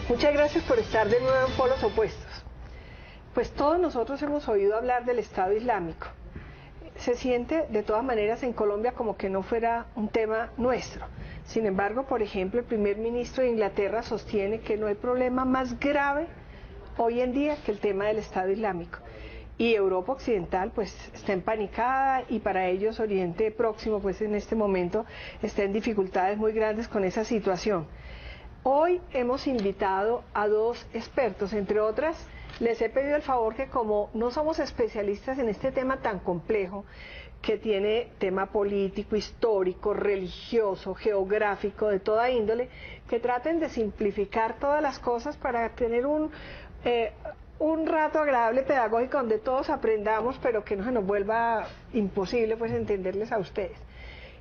Muchas gracias por estar de nuevo en Polos Opuestos. Pues todos nosotros hemos oído hablar del Estado Islámico. Se siente de todas maneras en Colombia como que no fuera un tema nuestro. Sin embargo, por ejemplo, el primer ministro de Inglaterra sostiene que no hay problema más grave hoy en día que el tema del Estado Islámico. Y Europa Occidental pues está empanicada, y para ellos Oriente Próximo pues en este momento está en dificultades muy grandes con esa situación. Hoy hemos invitado a dos expertos, entre otras les he pedido el favor que, como no somos especialistas en este tema tan complejo, que tiene tema político, histórico, religioso, geográfico, de toda índole, que traten de simplificar todas las cosas para tener un rato agradable pedagógico donde todos aprendamos, pero que no se nos vuelva imposible pues entenderles a ustedes.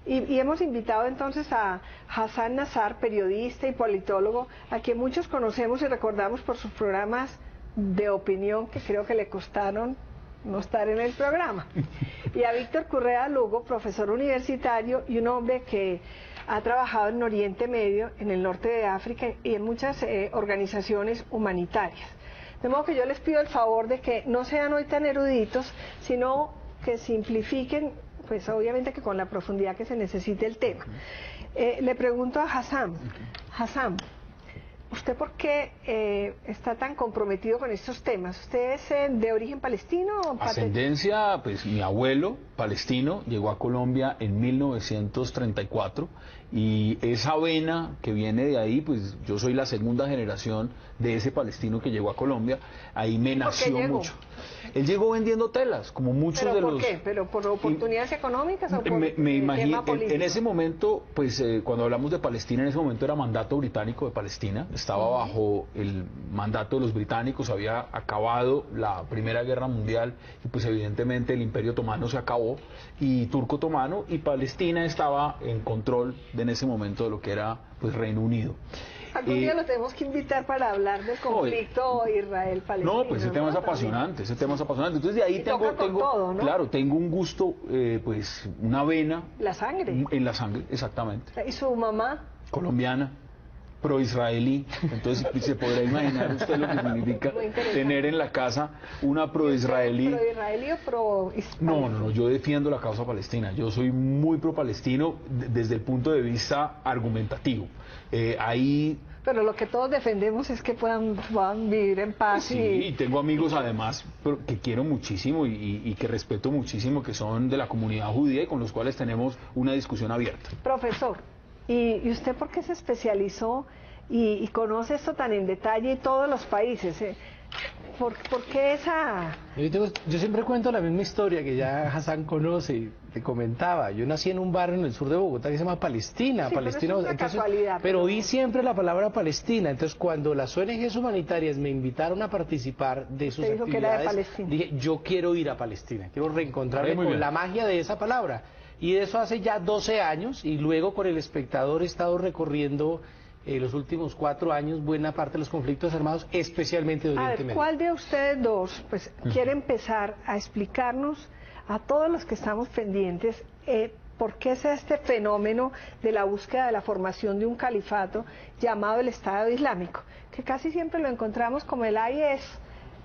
Y hemos invitado entonces a Hassan Nazar, periodista y politólogo, a quien muchos conocemos y recordamos por sus programas de opinión, que creo que le costaron no estar en el programa. Y a Víctor Correa Lugo, profesor universitario y un hombre que ha trabajado en Oriente Medio, en el norte de África y en muchas organizaciones humanitarias. De modo que yo les pido el favor de que no sean hoy tan eruditos, sino que simplifiquen, pues obviamente que con la profundidad que se necesite el tema. Le pregunto a Hassan. Hassan, ¿usted por qué está tan comprometido con estos temas? ¿Usted es de origen palestino o ascendencia? Pues mi abuelo palestino llegó a Colombia en 1934 y esa vena que viene de ahí, pues yo soy la segunda generación de ese palestino que llegó a Colombia. Ahí me nació mucho. Él llegó vendiendo telas, como muchos de los... ¿Pero por qué? ¿Pero por oportunidades económicas o por me imagino, tema político? En ese momento, pues cuando hablamos de Palestina, en ese momento era mandato británico de Palestina, estaba bajo el mandato de los británicos, había acabado la Primera Guerra Mundial y pues evidentemente el Imperio Otomano se acabó, y Turco Otomano, y Palestina estaba en control en ese momento de lo que era pues Reino Unido. Algún día lo tenemos que invitar para hablar del conflicto Israel-Palestina. No, pues ese tema es apasionante, ese tema es apasionante. Entonces de ahí tengo todo, ¿no? Claro, tengo un gusto, pues una vena. La sangre. En la sangre, exactamente. ¿Y su mamá? Colombiana, pro-israelí. Entonces se podrá imaginar usted lo que significa tener en la casa una pro-israelí. ¿Pro-israelí o pro-palestina? No, yo defiendo la causa palestina. Yo soy muy pro-palestino desde el punto de vista argumentativo. Pero lo que todos defendemos es que puedan vivir en paz. Sí, y tengo amigos además que quiero muchísimo y que respeto muchísimo, que son de la comunidad judía y con los cuales tenemos una discusión abierta. Profesor, ¿y usted por qué se especializó y conoce esto tan en detalle y todos los países? ¿Por qué esa...? Yo siempre cuento la misma historia que ya Hassan conoce y te comentaba. Yo nací en un barrio en el sur de Bogotá que se llama Palestina. Sí, Palestina, pero es una casualidad, pero oí siempre la palabra Palestina. Entonces, cuando las ONGs humanitarias me invitaron a participar de sus actividades, que era de Palestina, dije, yo quiero ir a Palestina, quiero reencontrarme con la magia de esa palabra. Y de eso hace ya 12 años, y luego con El Espectador he estado recorriendo los últimos 4 años buena parte de los conflictos armados, especialmente de Oriente Medio. ¿Cuál de ustedes dos pues quiere empezar a explicarnos a todos los que estamos pendientes por qué es este fenómeno de la búsqueda de la formación de un califato llamado el Estado Islámico, que casi siempre lo encontramos como el IS,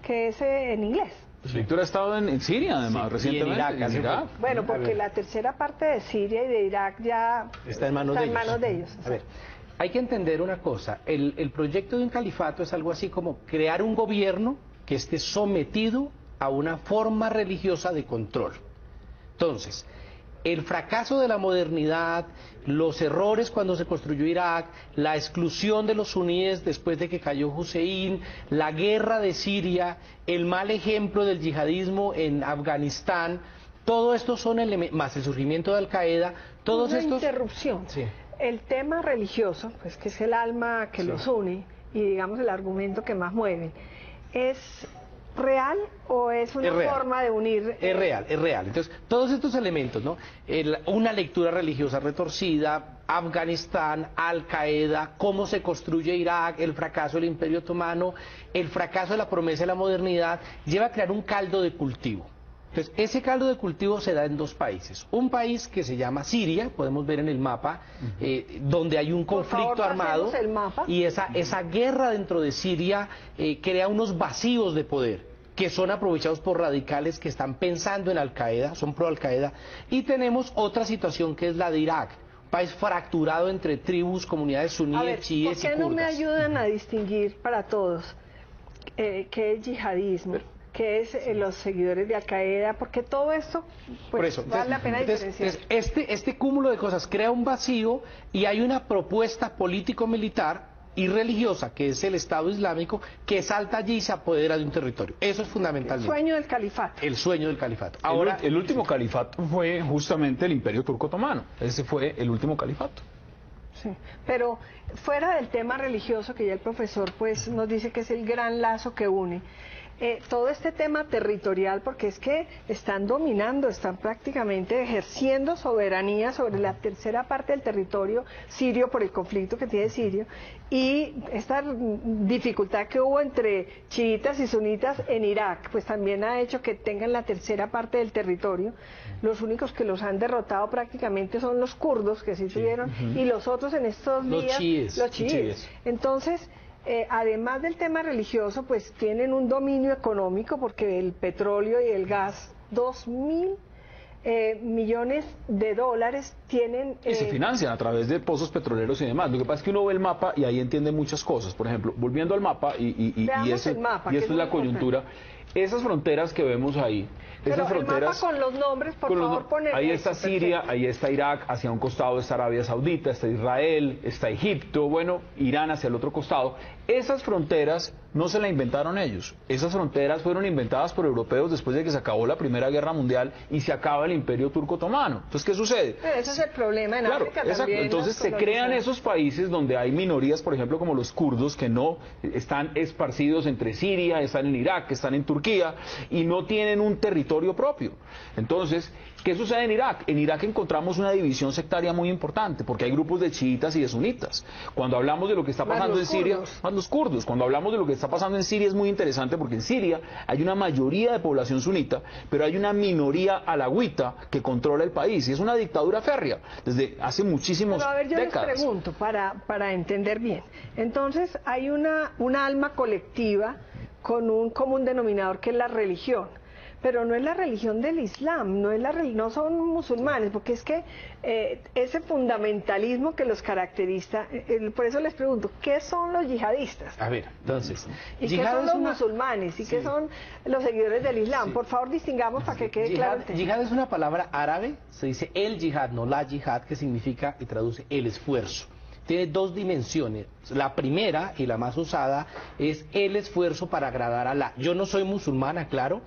que es en inglés? Pues Víctor ha estado en Siria, además, recientemente. Y en Irak. Bueno, porque la tercera parte de Siria y de Irak ya está en manos de ellos. A ver, hay que entender una cosa, el proyecto de un califato es algo así como crear un gobierno que esté sometido a una forma religiosa de control. Entonces, el fracaso de la modernidad, los errores cuando se construyó Irak, la exclusión de los suníes después de que cayó Hussein, la guerra de Siria, el mal ejemplo del yihadismo en Afganistán, todo esto son elementos, más el surgimiento de Al-Qaeda, todos estos... interrupción. Sí. El tema religioso, pues que es el alma que los une y digamos el argumento que más mueve, ¿es real o es una forma de unir? Es real. Entonces, todos estos elementos, ¿no? Una lectura religiosa retorcida, Afganistán, Al-Qaeda, cómo se construye Irak, el fracaso del Imperio Otomano, el fracaso de la promesa de la modernidad, lleva a crear un caldo de cultivo. Entonces, ese caldo de cultivo se da en dos países. Un país que se llama Siria, podemos ver en el mapa, donde hay un conflicto armado, y esa guerra dentro de Siria crea unos vacíos de poder que son aprovechados por radicales que están pensando en Al-Qaeda, son pro-Al-Qaeda. Y tenemos otra situación que es la de Irak, un país fracturado entre tribus, comunidades suníes, chiíes y kurdas. ¿Por qué no me ayudan a distinguir para todos qué es yihadismo? ¿Qué es los seguidores de Al-Qaeda? Porque todo esto, pues, por eso, vale la pena diferenciar. Este cúmulo de cosas crea un vacío y hay una propuesta político-militar y religiosa, que es el Estado Islámico, que salta allí y se apodera de un territorio. Eso es fundamentalmente. El sueño del califato. El sueño del califato. Ahora, el último califato fue justamente el Imperio Turco Otomano. Ese fue el último califato. Sí, pero fuera del tema religioso, que ya el profesor pues nos dice que es el gran lazo que une, todo este tema territorial, porque es que están dominando, están prácticamente ejerciendo soberanía sobre la tercera parte del territorio sirio por el conflicto que tiene Siria, y esta dificultad que hubo entre chiitas y sunitas en Irak, pues también ha hecho que tengan la tercera parte del territorio. Los únicos que los han derrotado prácticamente son los kurdos, que sí tuvieron, y los otros en estos días, los chiíes. Entonces, además del tema religioso, pues tienen un dominio económico, porque el petróleo y el gas, 2.000 millones de dólares tienen... Y se financian a través de pozos petroleros y demás. Lo que pasa es que uno ve el mapa y ahí entiende muchas cosas. Por ejemplo, volviendo al mapa, y esto es la coyuntura, esas fronteras que vemos ahí, esas fronteras, el mapa con los nombres, por favor, poner ahí está Siria, perfecto. Ahí está Irak, hacia un costado está Arabia Saudita, está Israel, está Egipto, bueno, Irán hacia el otro costado. Esas fronteras no se las inventaron ellos. Esas fronteras fueron inventadas por europeos después de que se acabó la Primera Guerra Mundial y se acaba el Imperio Turco Otomano. Entonces, ¿qué sucede? Pero ese es el problema en África también. Entonces se crean esos países donde hay minorías, por ejemplo, como los kurdos, que no están esparcidos entre Siria, están en Irak, están en Turquía, y no tienen un territorio propio. Entonces, ¿qué sucede en Irak? En Irak encontramos una división sectaria muy importante, porque hay grupos de chiitas y de sunitas. Cuando hablamos de lo que está pasando en Siria, más los kurdos, cuando hablamos de lo que está pasando en Siria es muy interesante, porque en Siria hay una mayoría de población sunita, pero hay una minoría alawita que controla el país, y es una dictadura férrea desde hace muchísimos décadas. Pero a ver, yo les pregunto, para entender bien, entonces hay una alma colectiva con un común denominador que es la religión. Pero no es la religión del Islam, no son musulmanes, porque es que ese fundamentalismo que los caracteriza, por eso les pregunto, ¿qué son los yihadistas? A ver, entonces... ¿Y qué son los musulmanes? ¿Y qué son los seguidores del Islam? Por favor, distingamos para que quede claro. Yihad es una palabra árabe, se dice el yihad, no la yihad, que significa y traduce el esfuerzo. Tiene dos dimensiones. La primera y la más usada es el esfuerzo para agradar a Alá. Yo no soy musulmana, claro,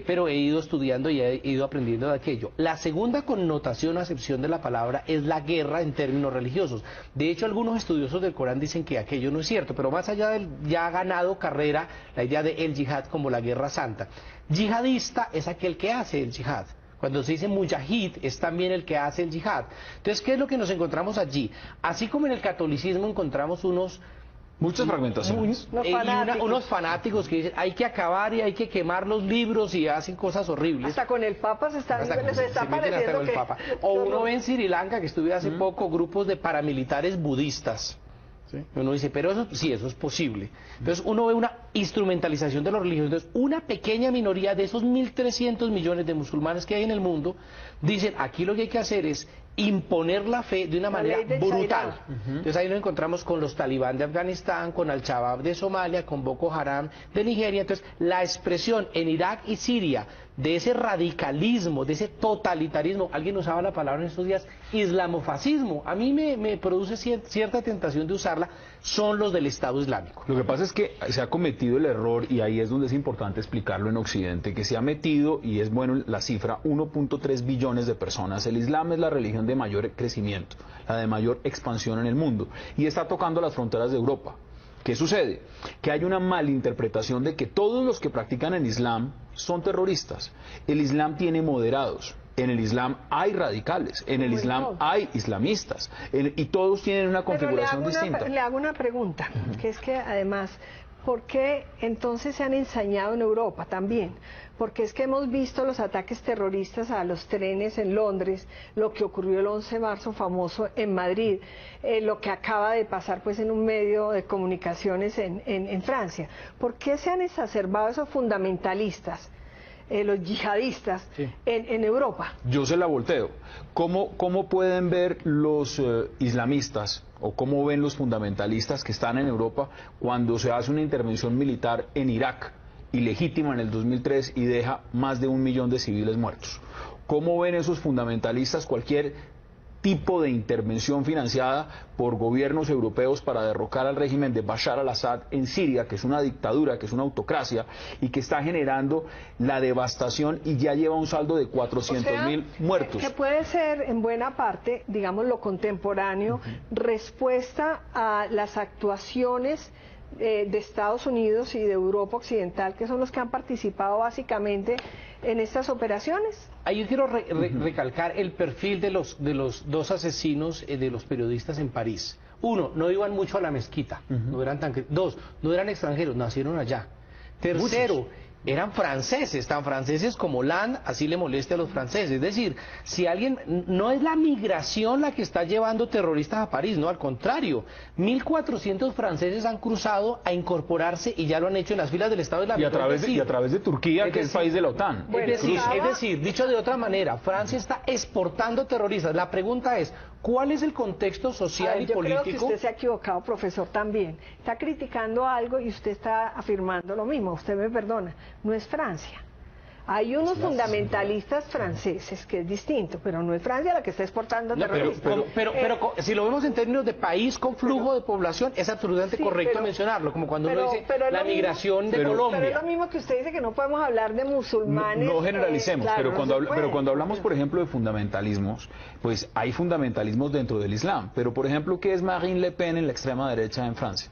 pero he ido estudiando y he ido aprendiendo de aquello. La segunda connotación o acepción de la palabra es la guerra en términos religiosos. De hecho, algunos estudiosos del Corán dicen que aquello no es cierto, pero más allá del ya ha ganado carrera la idea de el yihad como la guerra santa. Yihadista es aquel que hace el yihad. Cuando se dice mujahid, es también el que hace el yihad. Entonces, ¿qué es lo que nos encontramos allí? Así como en el catolicismo encontramos muchas fragmentaciones. Unos fanáticos que dicen hay que acabar y hay que quemar los libros y hacen cosas horribles. Hasta con el Papa se está pareciendo el Papa. O uno ve en Sri Lanka, que estuve hace poco, grupos de paramilitares budistas. ¿Sí? Uno dice, pero eso sí, eso es posible. Entonces uno ve una instrumentalización de los religiosos. Entonces una pequeña minoría de esos 1.300 millones de musulmanes que hay en el mundo dicen, aquí lo que hay que hacer es imponer la fe de una manera brutal. Entonces ahí nos encontramos con los talibán de Afganistán, con Al-Shabaab de Somalia, con Boko Haram de Nigeria. Entonces la expresión en Irak y Siria de ese radicalismo, de ese totalitarismo, alguien usaba la palabra en estos días, islamofascismo, a mí me produce cierta tentación de usarla, son los del Estado Islámico. Lo que pasa es que se ha cometido el error, y ahí es donde es importante explicarlo en Occidente, que se ha metido, y es bueno la cifra, 1.3 billones de personas. El Islam es la religión de mayor crecimiento, la de mayor expansión en el mundo, y está tocando las fronteras de Europa. ¿Qué sucede? Que hay una malinterpretación de que todos los que practican el Islam son terroristas. El Islam tiene moderados. En el Islam hay radicales, en el Islam hay islamistas, y todos tienen una configuración distinta. Le hago una pregunta, que es que además, ¿por qué entonces se han ensañado en Europa también? Porque es que hemos visto los ataques terroristas a los trenes en Londres, lo que ocurrió el 11 de marzo famoso en Madrid, lo que acaba de pasar pues en un medio de comunicaciones en Francia. ¿Por qué se han exacerbado esos fundamentalistas, los yihadistas, en Europa? Yo se la volteo. ¿Cómo pueden ver los islamistas o cómo ven los fundamentalistas que están en Europa cuando se hace una intervención militar en Irak, ilegítima en el 2003 y deja más de 1 millón de civiles muertos? ¿Cómo ven esos fundamentalistas cualquier tipo de intervención financiada por gobiernos europeos para derrocar al régimen de Bashar al-Assad en Siria, que es una dictadura, que es una autocracia y que está generando la devastación y ya lleva un saldo de 400.000 muertos? Que puede ser en buena parte, digamos, lo contemporáneo, respuesta a las actuaciones de Estados Unidos y de Europa Occidental, que son los que han participado básicamente en estas operaciones. Ahí yo quiero recalcar el perfil de los 2 asesinos de los periodistas en París. 1, no iban mucho a la mezquita, no eran tan... 2, no eran extranjeros, nacieron allá. 3, eran franceses, tan franceses como Hollande, así le moleste a los franceses. Es decir, si alguien, no es la migración la que está llevando terroristas a París, no, al contrario. 1.400 franceses han cruzado a incorporarse y ya lo han hecho en las filas del Estado Islámico. Y a través de Turquía, que es país de la OTAN. Bueno, es decir, dicho de otra manera, Francia está exportando terroristas. La pregunta es, ¿cuál es el contexto social y político? Yo creo que usted se ha equivocado, profesor, también. Está criticando algo y usted está afirmando lo mismo. Usted me perdona. No es Francia. Hay unos fundamentalistas franceses, que es distinto, pero no es Francia la que está exportando terroristas. Pero si lo vemos en términos de país con flujo de población, es absolutamente correcto mencionarlo, como cuando uno dice la migración de Colombia. Pero es lo mismo que usted dice, que no podemos hablar de musulmanes. No generalicemos, claro, pero cuando hablamos, por ejemplo, de fundamentalismos, pues hay fundamentalismos dentro del Islam. Pero, por ejemplo, ¿qué es Marine Le Pen en la extrema derecha en Francia?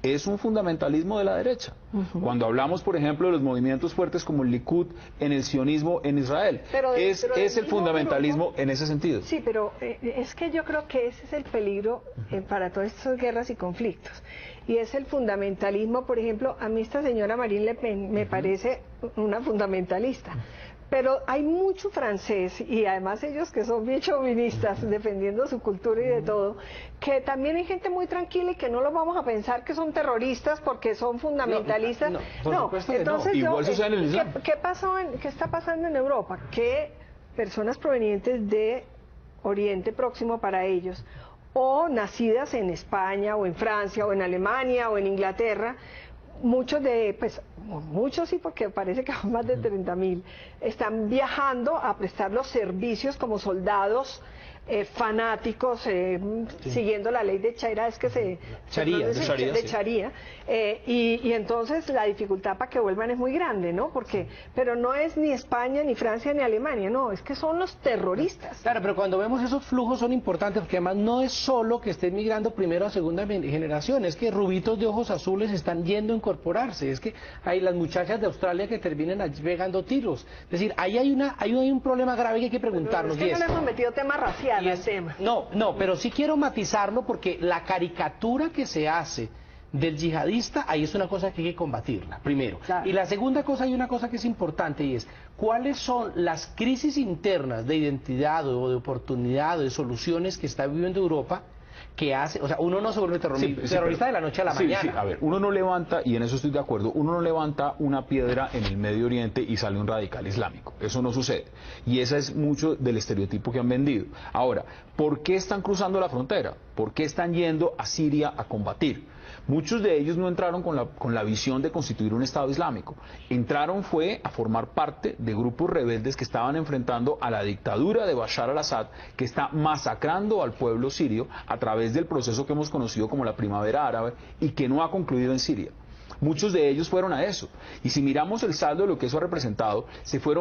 Es un fundamentalismo de la derecha. Cuando hablamos, por ejemplo, de los movimientos fuertes como el Likud en el sionismo en Israel, es el fundamentalismo en ese sentido. Sí, pero es que yo creo que ese es el peligro para todas estas guerras y conflictos. Y es el fundamentalismo, por ejemplo, a mí esta señora Marine Le Pen me parece una fundamentalista. Pero hay mucho francés, y además ellos que son bien chauvinistas, defendiendo su cultura y de todo, que también hay gente muy tranquila y que no los vamos a pensar que son terroristas porque son fundamentalistas. No, entonces igual sucede en el Islam. ¿Qué está pasando en Europa? Que personas provenientes de Oriente Próximo para ellos, o nacidas en España, o en Francia, o en Alemania, o en Inglaterra, muchos sí, porque parece que son más de 30.000, están viajando a prestar los servicios como soldados fanáticos, siguiendo la ley de Sharia, Sharia, y entonces la dificultad para que vuelvan es muy grande, ¿no? Pero no es ni España, ni Francia, ni Alemania, no, es que son los terroristas. Claro, pero cuando vemos esos flujos son importantes, porque además no es solo que estén migrando primero a segunda generación, es que rubitos de ojos azules están yendo a incorporarse, es que hay las muchachas de Australia que terminan allí pegando tiros. Es decir, ahí hay un problema grave que hay que preguntarnos. Pero es que no le hemos metido tema racial. No, pero sí quiero matizarlo, porque la caricatura que se hace del yihadista, ahí es una cosa que hay que combatirla, primero. Claro. Y la segunda cosa, hay una cosa que es importante, y es cuáles son las crisis internas de identidad o de oportunidad o de soluciones que está viviendo Europa, que hace, o sea, uno no se vuelve terrorista de la noche a la mañana. Sí, a ver, uno no levanta, y en eso estoy de acuerdo, uno no levanta una piedra en el Medio Oriente y sale un radical islámico. Eso no sucede. Y ese es mucho del estereotipo que han vendido. Ahora, ¿por qué están cruzando la frontera? ¿Por qué están yendo a Siria a combatir? Muchos de ellos no entraron con la visión de constituir un Estado Islámico. Entraron fue a formar parte de grupos rebeldes que estaban enfrentando a la dictadura de Bashar al-Assad, que está masacrando al pueblo sirio a través del proceso que hemos conocido como la Primavera Árabe y que no ha concluido en Siria. Muchos de ellos fueron a eso. Y si miramos el saldo de lo que eso ha representado,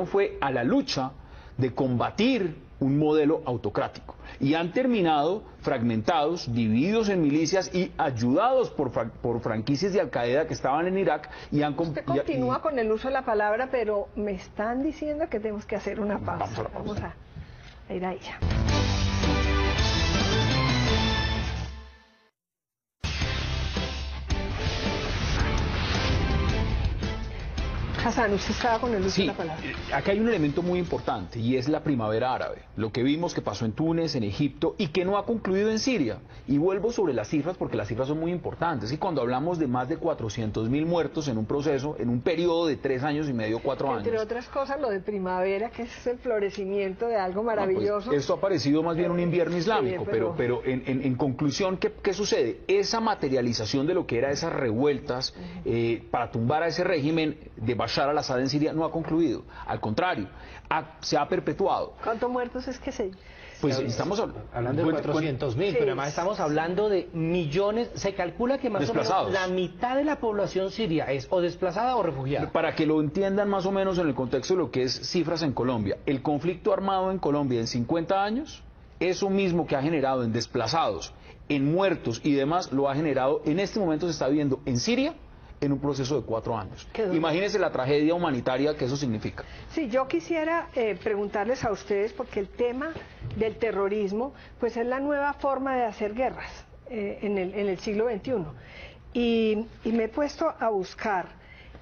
fue a la lucha de combatir un modelo autocrático. Y han terminado fragmentados, divididos en milicias y ayudados por franquicias de Al-Qaeda que estaban en Irak y han... Usted continúa con el uso de la palabra, pero me están diciendo que tenemos que hacer una pausa. Vamos a ir a ella. Hassan, usted estaba con el uso Sí, de la palabra. acá hay un elemento muy importante y es la primavera árabe. Lo que vimos que pasó en Túnez, en Egipto y que no ha concluido en Siria. Y vuelvo sobre las cifras porque las cifras son muy importantes. Y cuando hablamos de más de 400.000 muertos en un proceso, en un periodo de 3 años y medio, 4 años. Entre otras cosas, lo de primavera, que es el florecimiento de algo maravilloso. Pues esto ha parecido más bien un invierno islámico, Sí, pero en conclusión, ¿qué sucede? Esa materialización de lo que era esas revueltas para tumbar a ese régimen de Bashar al-Assad en Siria no ha concluido. Al contrario, se ha perpetuado. ¿Cuántos muertos es que se...? Pues estamos hablando de 400.000, pero además estamos hablando de millones. Se calcula que más o menos la mitad de la población siria es o desplazada o refugiada. Para que lo entiendan más o menos en el contexto de lo que es cifras en Colombia, el conflicto armado en Colombia en 50 años, eso mismo que ha generado en desplazados, en muertos y demás, lo ha generado, en este momento se está viendo en Siria, en un proceso de 4 años. Imagínense la tragedia humanitaria que eso significa. Sí, yo quisiera preguntarles a ustedes, porque el tema del terrorismo, pues es la nueva forma de hacer guerras en el siglo XXI. Y me he puesto a buscar,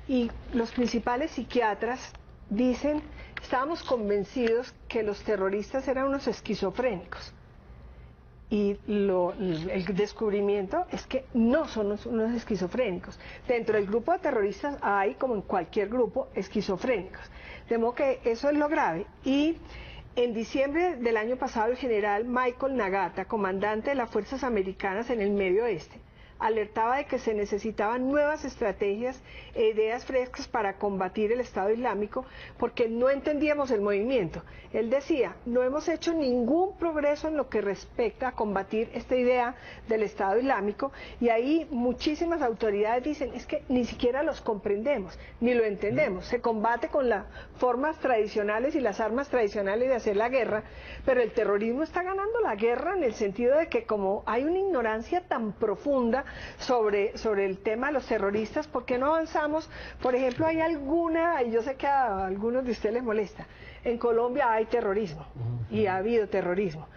y los principales psiquiatras dicen, estábamos convencidos que los terroristas eran unos esquizofrénicos. Y el descubrimiento es que no son unos esquizofrénicos. Dentro del grupo de terroristas hay, como en cualquier grupo, esquizofrénicos. De modo que eso es lo grave. Y en diciembre del año pasado, el general Michael Nagata, comandante de las fuerzas americanas en el Medio Oeste, alertaba de que se necesitaban nuevas estrategias e ideas frescas para combatir el Estado Islámico, porque no entendíamos el movimiento. Él decía, no hemos hecho ningún progreso en lo que respecta a combatir esta idea del Estado Islámico, y ahí muchísimas autoridades dicen, es que ni siquiera los comprendemos, ni lo entendemos. Se combate con las formas tradicionales y las armas tradicionales de hacer la guerra, pero el terrorismo está ganando la guerra en el sentido de que como hay una ignorancia tan profunda sobre el tema de los terroristas, ¿por qué no avanzamos? Por ejemplo, hay alguna, y yo sé que a algunos de ustedes les molesta, en Colombia hay terrorismo y ha habido terrorismo.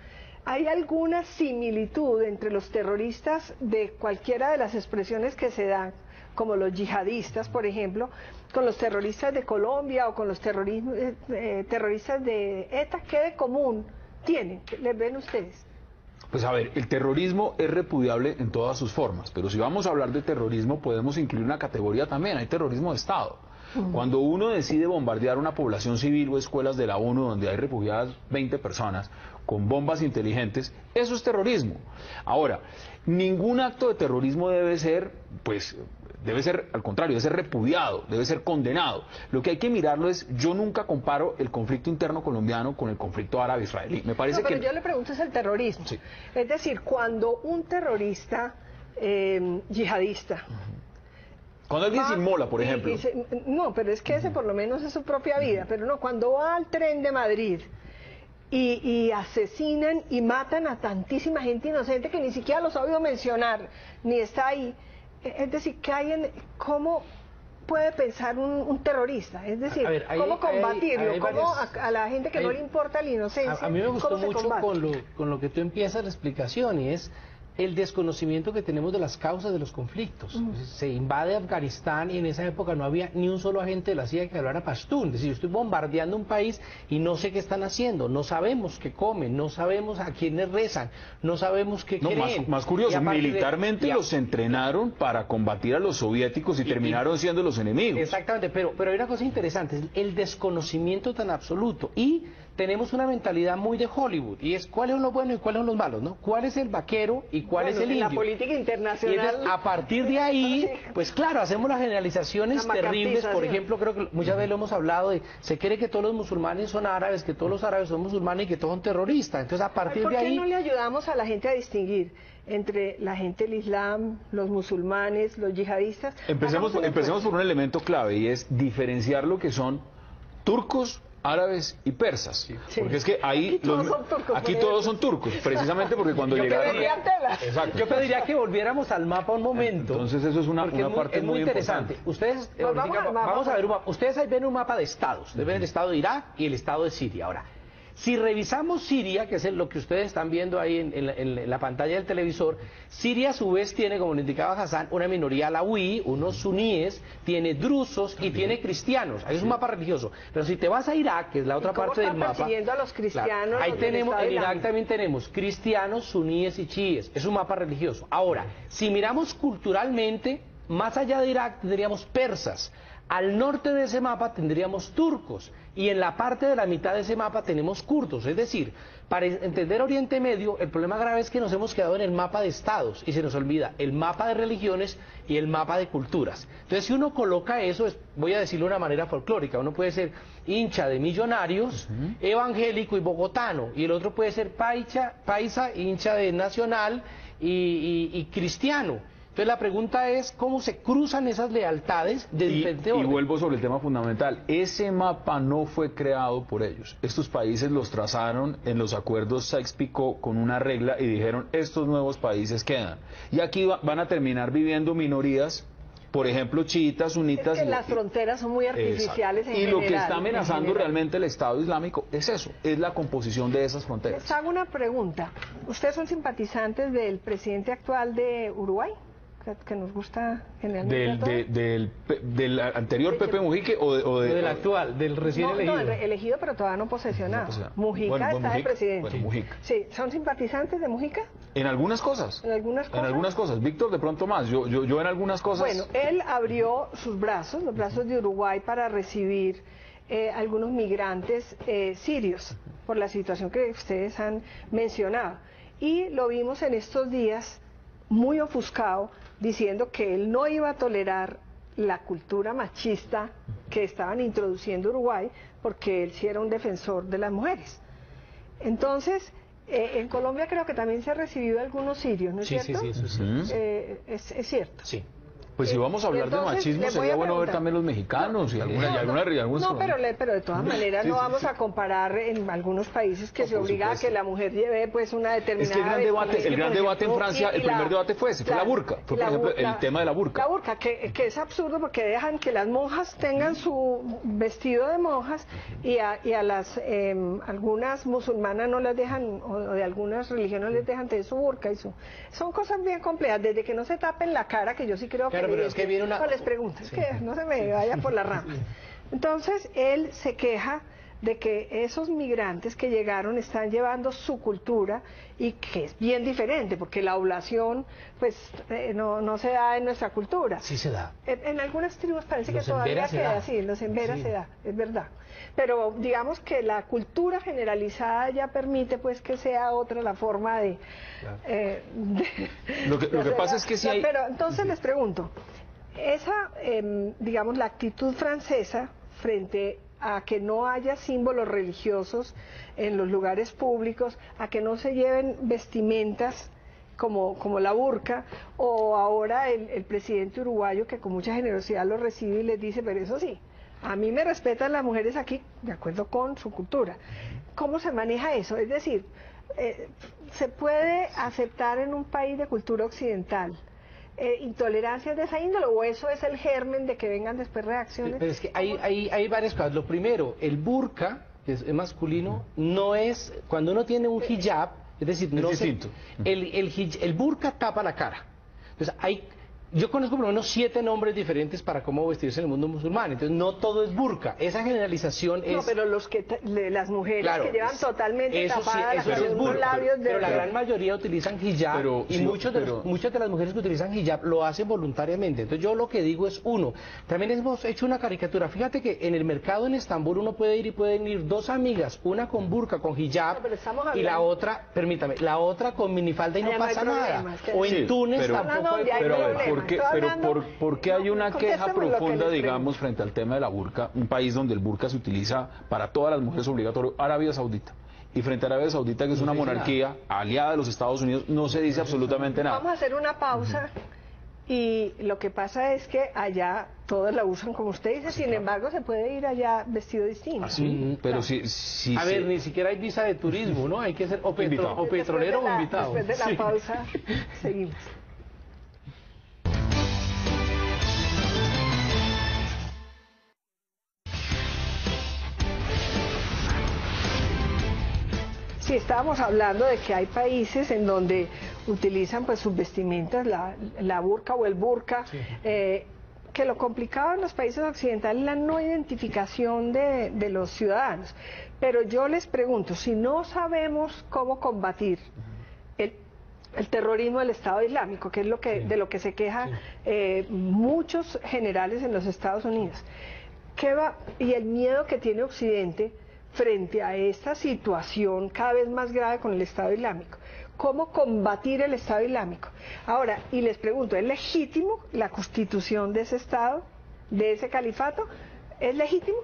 ¿Hay alguna similitud entre los terroristas de cualquiera de las expresiones que se dan, como los yihadistas, por ejemplo, con los terroristas de Colombia o con los terroristas de ETA? ¿Qué de común tienen? ¿Les ven ustedes? Pues a ver, el terrorismo es repudiable en todas sus formas, pero si vamos a hablar de terrorismo podemos incluir una categoría también, hay terrorismo de Estado. Cuando uno decide bombardear una población civil o escuelas de la ONU donde hay refugiadas 20 personas con bombas inteligentes, eso es terrorismo. Ahora, ningún acto de terrorismo debe ser, al contrario, debe ser repudiado, debe ser condenado. Lo que hay que mirarlo es, yo nunca comparo el conflicto interno colombiano con el conflicto árabe-israelí. Me parece pero yo le pregunto es el terrorismo. Sí. Es decir, cuando un terrorista yihadista... Cuando alguien se inmola, por ejemplo. No, pero es que ese por lo menos es su propia vida. Pero no, cuando va al tren de Madrid y asesinan y matan a tantísima gente inocente que ni siquiera los ha oído mencionar, ni está ahí. Es decir, ¿cómo puede pensar un terrorista? Es decir, ¿cómo combatirlo? ¿Cómo a la gente que no le importa la inocencia? A mí me gustó mucho combate? con lo que tú empiezas la explicación, y es el desconocimiento que tenemos de las causas de los conflictos. Se invade Afganistán y en esa época no había ni un solo agente de la CIA que hablara pastún. Es decir, yo estoy bombardeando un país y no sé qué están haciendo, no sabemos qué comen, no sabemos a quiénes rezan, no sabemos qué creen. Más curioso, militarmente los entrenaron para combatir a los soviéticos y terminaron siendo los enemigos. Exactamente, pero hay una cosa interesante, el desconocimiento tan absoluto, y tenemos una mentalidad muy de Hollywood, y es cuáles son los buenos y cuáles son los malos, ¿no? ¿Cuál es el vaquero y cuál es el indio? En la política internacional. Y entonces, a partir de ahí, pues claro, hacemos las generalizaciones terribles. Por ejemplo, creo que muchas veces lo hemos hablado se cree que todos los musulmanes son árabes, que todos los árabes son musulmanes y que todos son terroristas. Entonces, a partir de ahí... ¿Por qué no le ayudamos a la gente a distinguir entre la gente del Islam, los musulmanes, los yihadistas? Empecemos por un elemento clave, y es diferenciar lo que son turcos, árabes y persas, porque es que ahí aquí todos son turcos, precisamente porque cuando llegaron... Yo pediría que volviéramos al mapa un momento. Entonces eso es una parte muy interesante. Ustedes, vamos a ver un mapa. Ustedes ahí ven un mapa de estados, ven el estado de Irak y el estado de Siria. Ahora, Si revisamos Siria, que es lo que ustedes están viendo ahí en la pantalla del televisor, Siria a su vez tiene, como le indicaba Hassan, una minoría alawí, unos suníes, tiene drusos y tiene cristianos. Ahí es un mapa religioso. Pero si te vas a Irak, que es la otra parte del mapa, persiguiendo a los cristianos, claro, ahí los del tenemos, Estado en Irak Islámico. también tenemos cristianos, suníes y chiíes. Es un mapa religioso. Ahora, si miramos culturalmente, más allá de Irak tendríamos persas. Al norte de ese mapa tendríamos turcos y en la parte de la mitad de ese mapa tenemos kurdos. Es decir, para entender Oriente Medio, el problema grave es que nos hemos quedado en el mapa de estados y se nos olvida el mapa de religiones y el mapa de culturas. Entonces, si uno coloca eso, voy a decirlo de una manera folclórica, uno puede ser hincha de Millonarios, evangélico y bogotano, y el otro puede ser paisa, hincha de Nacional y cristiano. Entonces la pregunta es cómo se cruzan esas lealtades de diferente orden. Y vuelvo sobre el tema fundamental. Ese mapa no fue creado por ellos. Estos países los trazaron en los acuerdos Sykes-Picot con una regla y dijeron estos nuevos países quedan. Y aquí van a terminar viviendo minorías, por ejemplo, chiitas, sunitas. Es que las fronteras son muy artificiales en Y lo general, que está amenazando en general. realmente el Estado Islámico es eso, es la composición de esas fronteras. Les hago una pregunta. ¿Ustedes son simpatizantes del presidente actual de Uruguay? Que nos gusta generalmente a todos. Del anterior Pepe Mujica o Del actual, del recién elegido. No, elegido, pero todavía no posesionado. No posesionado. Mujica Bueno, está de Mujica. presidente. Bueno, Mujica. Sí, ¿son simpatizantes de Mujica? En algunas cosas. ¿En algunas cosas? En algunas cosas. Víctor, de pronto más. Yo en algunas cosas. Bueno, él abrió sus brazos, los brazos de Uruguay, para recibir algunos migrantes sirios, por la situación que ustedes han mencionado. Y lo vimos en estos días muy ofuscado, diciendo que él no iba a tolerar la cultura machista que estaban introduciendo Uruguay, porque él sí era un defensor de las mujeres. Entonces, en Colombia creo que también se ha recibido algunos sirios, ¿no es cierto? Sí, eso sí. Es cierto. Sí. Pues si vamos a hablar entonces, de machismo, les voy sería a bueno ver preguntar. también los mexicanos y algunos No, pero de todas maneras no vamos a comparar en algunos países que No, se por obliga a supuesto. que la mujer lleve pues una determinada... Es que el gran debate en Francia, el primer debate fue ese, fue la burka. Fue, por ejemplo, el tema de la burka. La burka, que es absurdo porque dejan que las monjas tengan su vestido de monjas y a las algunas musulmanas no las dejan, o de algunas religiones les dejan tener su burka y su... Son cosas bien complejas, desde que no se tapen la cara, que yo sí creo Claro, que... pero es que viene una... No, les pregunto, es que no se me vaya por la rama. Entonces, él se queja de que esos migrantes que llegaron están llevando su cultura y que es bien diferente, porque la oblación pues no se da en nuestra cultura. Sí se da. En algunas tribus parece que Los todavía emberas se queda da. así, en los emberas Sí. se da, es verdad. Pero digamos que la cultura generalizada ya permite pues que sea otra la forma de... Lo que pasa es que si hay... Pero entonces les pregunto, esa, digamos, la actitud francesa frente a que no haya símbolos religiosos en los lugares públicos, a que no se lleven vestimentas como la burka, o ahora el presidente uruguayo que con mucha generosidad lo recibe y les dice, pero eso sí, a mí me respetan las mujeres aquí de acuerdo con su cultura. ¿Cómo se maneja eso? Es decir, ¿se puede aceptar en un país de cultura occidental intolerancias de esa índole, o eso es el germen de que vengan después reacciones? Pero es que hay varias cosas. Lo primero, el burka, que es masculino, no es, cuando uno tiene un hijab, es decir, Es no distinto. el burka tapa la cara. Entonces yo conozco por lo menos 7 nombres diferentes para cómo vestirse en el mundo musulmán. Entonces no todo es burka. Esa generalización es... No, pero las mujeres Claro, que llevan totalmente eso sí, tapadas eso es los burka, labios de... pero la gran mayoría utilizan hijab y sí, muchas de las mujeres que utilizan hijab lo hacen voluntariamente. Entonces yo lo que digo es, uno, también hemos hecho una caricatura. Fíjate que en el mercado en Estambul uno puede ir y pueden ir 2 amigas, una con burka, con hijab, No, pero estamos y la hablando- otra, permítame, la otra con minifalda y no Allá no hay pasa nada. problema, es que- O en Sí, Túnez pero- tampoco No, hay ya hay Pero a ver, problema. ¿por qué, Estoy hablando- ¿por qué hay una queja contéstame lo que profunda, les digamos, frente al tema de la burka? Un país donde el burka se utiliza para todas las mujeres obligatorio, Arabia Saudita. Y frente a Arabia Saudita, que es una monarquía aliada de los Estados Unidos, no se dice absolutamente Vamos a nada. hacer una pausa y lo que pasa es que allá todas la usan como usted dice, sin embargo se puede ir allá vestido distinto. Así, pero si A ver, ni siquiera hay visa de turismo, ¿no? Hay que ser o Invitado. petrolero o invitado. Después de la Sí. pausa seguimos. Sí, estábamos hablando de que hay países en donde utilizan pues sus vestimentas, la burka o el burka, sí. Que lo complicado en los países occidentales es la no identificación de los ciudadanos. Pero yo les pregunto, si no sabemos cómo combatir el terrorismo del Estado Islámico, que es de lo que se quejan muchos generales en los Estados Unidos, y el miedo que tiene Occidente frente a esta situación cada vez más grave con el Estado Islámico. ¿Cómo combatir el Estado Islámico? Ahora, y les pregunto, ¿es legítimo la constitución de ese Estado, de ese califato? ¿Es legítimo?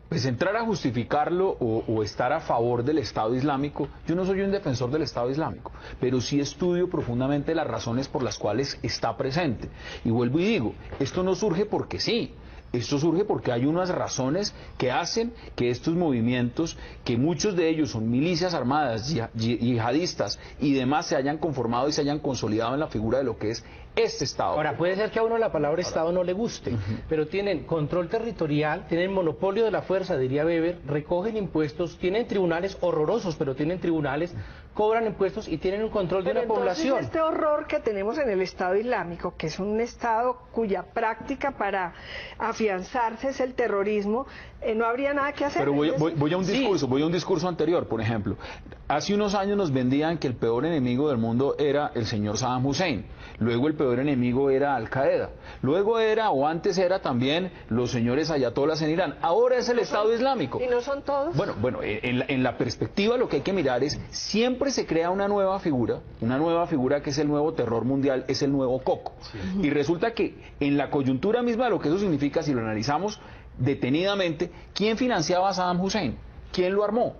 Pues entrar a justificarlo o estar a favor del Estado Islámico, yo no soy un defensor del Estado Islámico, pero sí estudio profundamente las razones por las cuales está presente. Y vuelvo y digo, esto no surge porque sí. Esto surge porque hay unas razones que hacen que estos movimientos, que muchos de ellos son milicias armadas, yihadistas y demás, se hayan conformado y se hayan consolidado en la figura de lo que es este Estado. Ahora, puede ser que a uno la palabra Estado no le guste, pero tienen control territorial, tienen monopolio de la fuerza, diría Weber, recogen impuestos, tienen tribunales horrorosos, pero tienen tribunales, cobran impuestos y tienen un control de una población. Este horror que tenemos en el Estado Islámico, que es un Estado cuya práctica para afianzarse es el terrorismo, no habría nada que hacer. Pero voy a un discurso anterior, por ejemplo. Hace unos años nos vendían que el peor enemigo del mundo era el señor Saddam Hussein. Luego el peor enemigo era Al-Qaeda. Luego antes era también los señores ayatolás en Irán. Ahora es el Estado Islámico. ¿Y no son todos? Bueno, en la perspectiva lo que hay que mirar es, siempre se crea una nueva figura que es el nuevo terror mundial, es el nuevo coco. Sí. Y resulta que en la coyuntura misma de lo que eso significa, si lo analizamos detenidamente, ¿quién financiaba a Saddam Hussein? ¿Quién lo armó?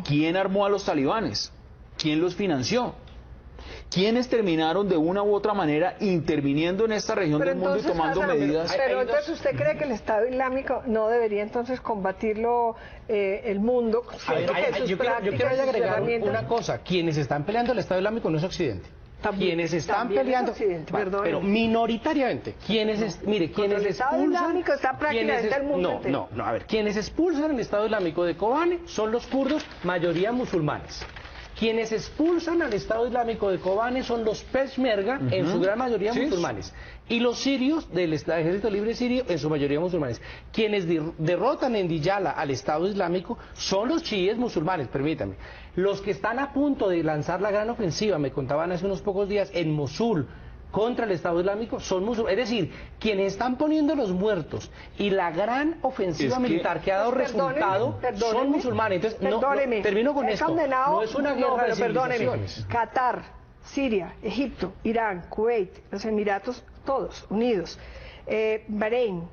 ¿Quién armó a los talibanes? ¿Quién los financió? ¿Quiénes terminaron de una u otra manera interviniendo en esta región del mundo y tomando medidas? Pero entonces, ¿usted cree que el Estado Islámico no debería entonces combatirlo el mundo? Yo quiero agregar una cosa. Quienes están peleando el Estado Islámico no es Occidente. Quienes están peleando, pero minoritariamente, quienes expulsan el Estado Islámico está prácticamente el mundo entero. No, a ver, quienes expulsan el Estado Islámico de Kobane son los kurdos, mayoría musulmanes. Quienes expulsan al Estado Islámico de Kobane son los Peshmerga, en su gran mayoría musulmanes. Y los sirios del Ejército Libre Sirio, en su mayoría musulmanes. Quienes derrotan en Diyala al Estado Islámico son los chiíes musulmanes, permítanme. Los que están a punto de lanzar la gran ofensiva, me contaban hace unos pocos días, en Mosul, contra el Estado Islámico, son musulmanes. Es decir, quienes están poniendo los muertos y la gran ofensiva militar que ha dado resultado son musulmanes. Entonces, termino con esto. No es una guerra de civilizaciones. Qatar, Siria, Egipto, Irán, Kuwait, los Emiratos, todos unidos, Bahrein,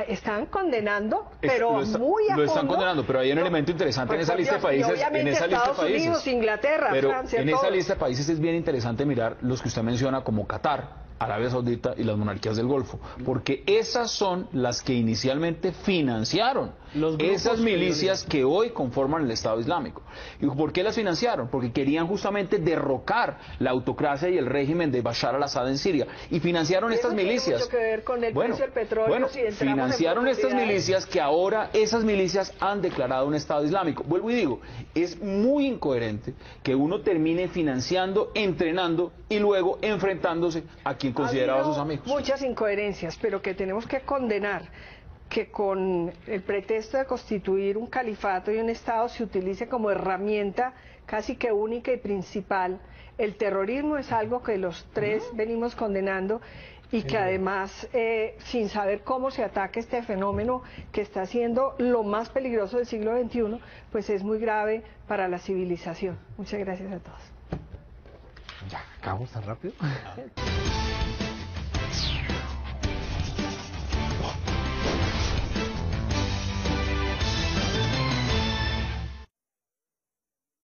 están condenando, pero muy a fondo. Lo están condenando, pero hay un elemento interesante en esa lista de países. Estados Unidos, Inglaterra, Francia, en esa lista de países es bien interesante mirar los que usted menciona como Qatar, Arabia Saudita y las monarquías del Golfo, porque esas son las que inicialmente financiaron esas milicias que hoy conforman el Estado Islámico. ¿Y por qué las financiaron? Porque querían justamente derrocar la autocracia y el régimen de Bashar al-Assad en Siria, y financiaron estas milicias. Mucho que ver con el precio del petróleo, financiaron estas milicias, que ahora esas milicias han declarado un Estado Islámico. Vuelvo y digo, es muy incoherente que uno termine financiando, entrenando y luego enfrentándose a quien consideraba a sus amigos. Muchas incoherencias, pero que tenemos que condenar que con el pretexto de constituir un califato y un Estado se utilice como herramienta casi que única y principal. El terrorismo es algo que los tres venimos condenando, y que además, sin saber cómo se ataca este fenómeno que está siendo lo más peligroso del siglo XXI, pues es muy grave para la civilización. Muchas gracias a todos. Ya, acabamos tan rápido.